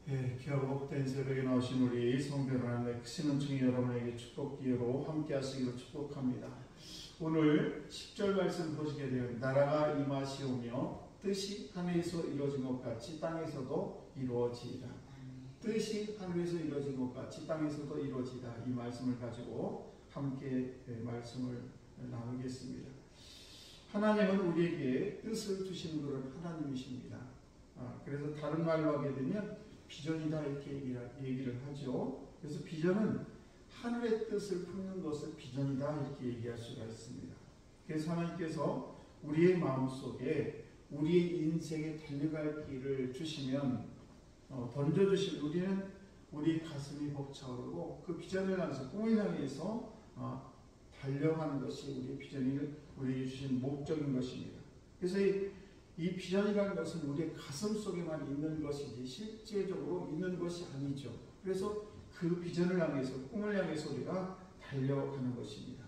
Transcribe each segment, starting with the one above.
기업된 새벽에 나오신 우리 성도 하나님의 크신 은총이 여러분에게 축복 기회로 함께 하시기를 축복합니다. 오늘 10절 말씀 보시게 되면 나라가 임하시오며 뜻이 하늘에서 이루어진 것 같이 땅에서도 이루어지리라. 뜻이 하늘에서 이루어진 것 같이 땅에서도 이루어지다. 이 말씀을 가지고 함께 말씀을 나누겠습니다. 하나님은 우리에게 뜻을 주시는 그런 하나님이십니다. 그래서 다른 말로 하게 되면 비전이다 이렇게 얘기를 하죠. 그래서 비전은 하늘의 뜻을 품는 것을 비전이다 이렇게 얘기할 수가 있습니다. 그래서 하나님께서 우리의 마음속에 우리의 인생에 달려갈 길을 주시면 던져주시면 우리는 우리 가슴이 벅차오르고 그 비전을 향해서 꿈을 향해서 달려가는 것이 우리의 비전을 우리에게 주신 목적인 것입니다. 그래서 이 비전이라는 것은 우리의 가슴 속에만 있는 것이지 실제적으로 있는 것이 아니죠. 그래서 그 비전을 향해서 꿈을 향해서 우리가 달려가는 것입니다.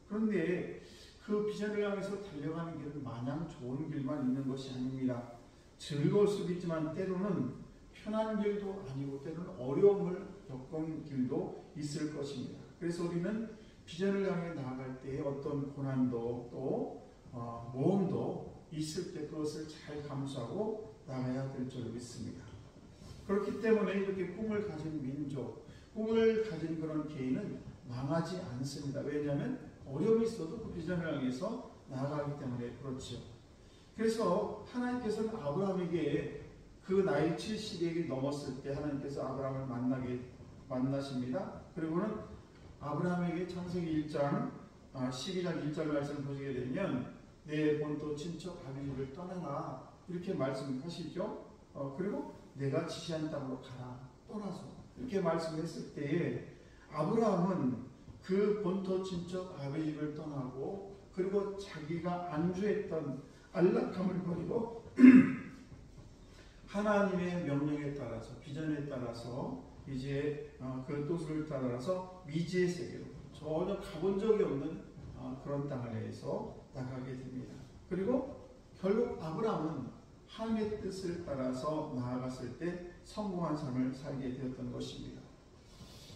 그런데 그 비전을 향해서 달려가는 길은 마냥 좋은 길만 있는 것이 아닙니다. 즐거울 수도 있지만 때로는 편한 길도 아니고 때로는 어려움을 겪은 길도 있을 것입니다. 그래서 우리는 비전을 향해 나아갈 때 어떤 고난도 또 모험도 있을 때 그것을 잘 감수하고 나가야 될 줄 믿습니다. 그렇기 때문에 이렇게 꿈을 가진 민족, 꿈을 가진 그런 개인은 망하지 않습니다. 왜냐하면 어려움이 있어도 그 비전을 향해서 나아가기 때문에 그렇죠. 그래서 하나님께서는 아브라함에게 그 나이 70이 넘었을 때 하나님께서 아브라함을 만나십니다. 그리고는 아브라함에게 창세기 1장 12장 1절 말씀을 보시게 되면 내 본토 친척 아비집을 떠나라 이렇게 말씀하시죠. 그리고 내가 지시한 땅으로 가라 떠나서 이렇게 말씀했을 때에 아브라함은 그 본토 친척 아비집을 떠나고 그리고 자기가 안주했던 안락함을 버리고 하나님의 명령에 따라서 비전에 따라서 이제 그 뜻을 따라서 미지의 세계로 전혀 가본 적이 없는 그런 땅을 향해서 나가게 됩니다. 그리고 결국 아브라함은 하나님의 뜻을 따라서 나아갔을 때 성공한 삶을 살게 되었던 것입니다.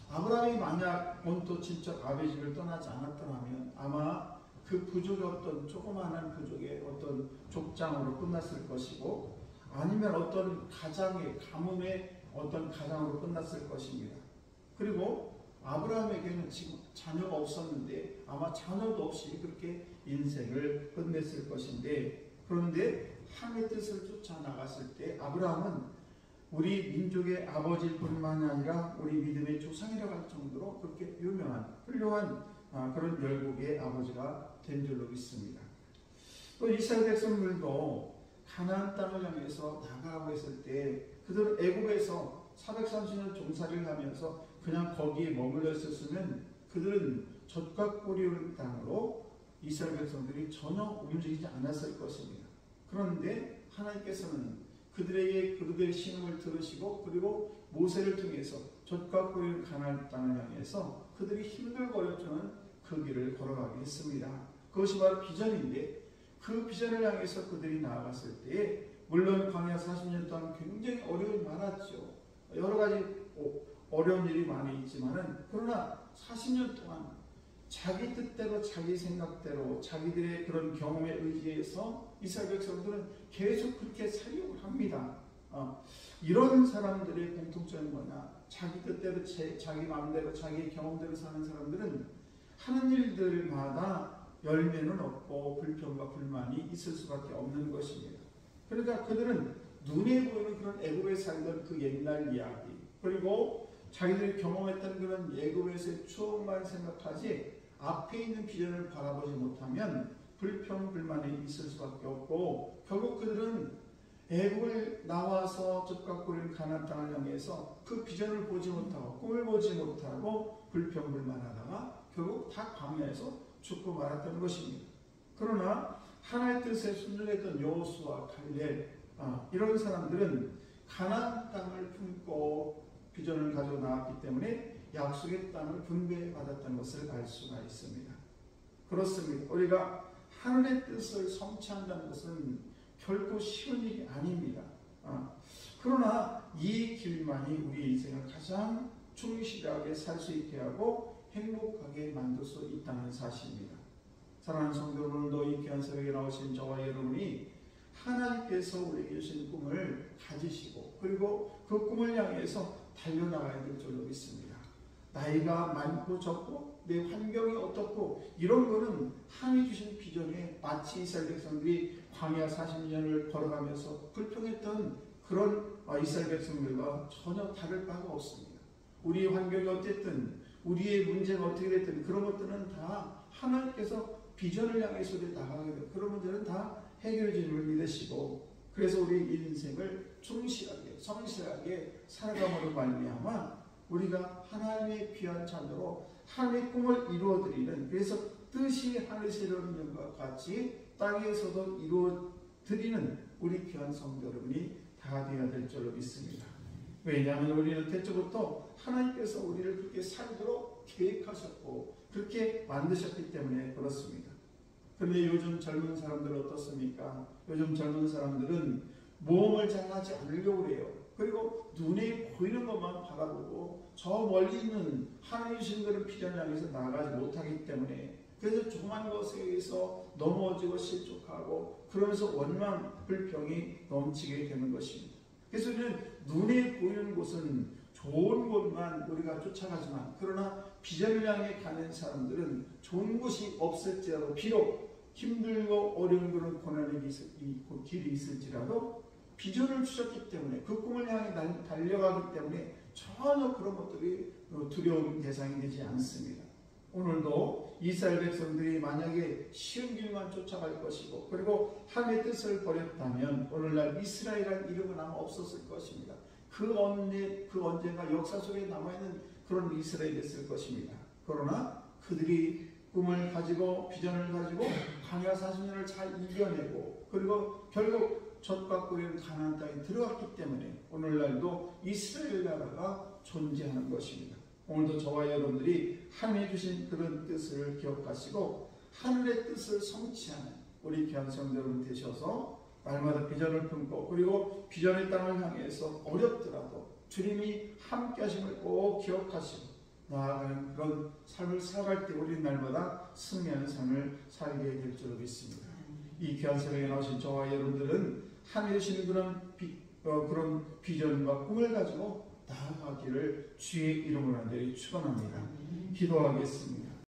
아브라함이 만약 본토 친척 아비집을 떠나지 않았더라면 아마 그 부족의 어떤 조그마한 부족의 어떤 족장으로 끝났을 것이고 아니면 어떤 가장의 가뭄의 어떤 가장으로 끝났을 것입니다. 그리고 아브라함에게는 지금 자녀가 없었는데 아마 자녀도 없이 그렇게 인생을 끝냈을 것인데 그런데 하나님의 뜻을 쫓아 나갔을 때 아브라함은 우리 민족의 아버지일 뿐만이 아니라 우리 믿음의 조상이라고 할 정도로 그렇게 유명한 훌륭한 그런 열국의 아버지가 된 줄로 믿습니다. 또 이스라엘 백성들도 가나안 땅을 향해서 나가라고 했을 때 그들은 애국에서 430년 종살이를 하면서 그냥 거기에 머물러 있었으면 그들은 젖과 꿀이 흐르는 땅으로 이스라엘 백성들이 전혀 움직이지 않았을 것입니다. 그런데 하나님께서는 그들의 신음을 들으시고 그리고 모세를 통해서 젖과 꿀이 흐르는 가나안 땅을 향해서 그들이 힘들고 어렵지만 그 길을 걸어가게 했습니다. 그것이 바로 비전인데 그 비전을 향해서 그들이 나아갔을 때에 물론 광야 40년 동안 굉장히 어려움이 많았죠. 여러 가지 어려운 일이 많이 있지만은 그러나 40년 동안 자기 뜻대로 자기 생각대로 자기들의 그런 경험에 의지해서 이스라엘 백성들은 계속 그렇게 살려고 합니다. 이런 사람들의 공통점은 뭐냐? 자기 뜻대로 자기 마음대로 자기 경험대로 사는 사람들은 하는 일들마다 열매는 없고 불평과 불만이 있을 수밖에 없는 것입니다. 그러니까 그들은 눈에 보이는 그런 애굽에 살던 그 옛날 이야기 그리고 자기들이 경험했던 그런 애굽에서의 추억만 생각하지 앞에 있는 비전을 바라보지 못하면 불평 불만이 있을 수밖에 없고 결국 그들은 애굽을 나와서 젖과 꿀을 가나안 땅을 향해서 그 비전을 보지 못하고 꿈을 보지 못하고 불평 불만하다가 결국 다 광야에서 죽고 말았던 것입니다. 그러나 하나님의 뜻에 순종했던 여호수아, 갈렙 이런 사람들은 가나안 땅을 품고 비전을 가지고 나왔기 때문에 약속의 땅을 분배받았다는 것을 알 수가 있습니다. 그렇습니다. 우리가 하늘의 뜻을 성취한다는 것은 결코 쉬운 일이 아닙니다. 그러나 이 길만이 우리 인생을 가장 충실하게 살 수 있게 하고 행복하게 만들 수 있다는 사실입니다. 사랑하는 성도 여러분, 오늘도 이 귀한 새벽에 나오신 저와 여러분이 하나님께서 우리에게 주신 꿈을 가지시고 그리고 그 꿈을 향해서 달려나가야 될 줄로 믿습니다. 나이가 많고 적고 내 환경이 어떻고 이런 거는 하나님이 주신 비전에 마치 이스라엘 백성들이 광야 40년을 걸어가면서 불평했던 그런 이스라엘 백성들과 전혀 다를 바가 없습니다. 우리의 환경이 어땠든 우리의 문제가 어떻게 됐든 그런 것들은 다 하나님께서 비전을 향해서 나가게 되고 그런 문제는 다 해결해 줄 믿으시고 그래서 우리 인생을 충실하게 성실하게 살아감으로 말미암아 우리가 하나님의 귀한 자녀로 하나님의 꿈을 이루어드리는 그래서 뜻이 하늘에서 이루어지는 것과 같이 땅에서도 이루어드리는 우리 귀한 성도 여러분이 다 되어야 될 줄로 믿습니다. 왜냐하면 우리는 태초부터 하나님께서 우리를 그렇게 살도록 계획하셨고 그렇게 만드셨기 때문에 그렇습니다. 그런데 요즘 젊은 사람들은 어떻습니까? 요즘 젊은 사람들은 모험을 잘 하지 않으려고 해요. 그리고 눈에 보이는 것만 바라보고 저 멀리 있는 하나님 주신 그런 비전을 향해서 나아가지 못하기 때문에 그래서 조그만 것에 의해서 넘어지고 실족하고 그러면서 원망, 불평이 넘치게 되는 것입니다. 그래서 우리는 눈에 보이는 곳은 좋은 곳만 우리가 쫓아가지만 그러나 비전을 향해 가는 사람들은 좋은 곳이 없을지라도 비록 힘들고 어려운 그런 고난의 길이 있을지라도 비전을 주셨기 때문에 그 꿈을 향해 달려가기 때문에 전혀 그런 것들이 두려운 대상이 되지 않습니다. 오늘도 이스라엘 백성들이 만약에 쉬운 길만 쫓아갈 것이고 그리고 하나님의 뜻을 버렸다면 오늘날 이스라엘이라는 이름은 아마 없었을 것입니다. 그 언젠가 역사 속에 남아있는 그런 이스라엘이었을 것입니다. 그러나 그들이 꿈을 가지고 비전을 가지고 광야 40년을 잘 이겨내고 그리고 결국 젖과 꿀이 가나안 땅에 들어갔기 때문에 오늘날도 이스라엘 나라가 존재하는 것입니다. 오늘도 저와 여러분들이 하나님이 주신 그런 뜻을 기억하시고 하늘의 뜻을 성취하는 우리 귀한 성도 여러분 되셔서 날마다 비전을 품고 그리고 비전의 땅을 향해서 어렵더라도 주님이 함께 하심을 꼭 기억하시고 나아가는 그런 삶을 살아갈 때 우리 날마다 승리하는 삶을 살게 될 줄로 믿습니다. 이 귀한 새벽에 나오신 저와 여러분들은 하나님이 주신 그런 비전과 꿈을 가지고 나아가기를 주의 이름으로 간절히 축원합니다. 기도하겠습니다.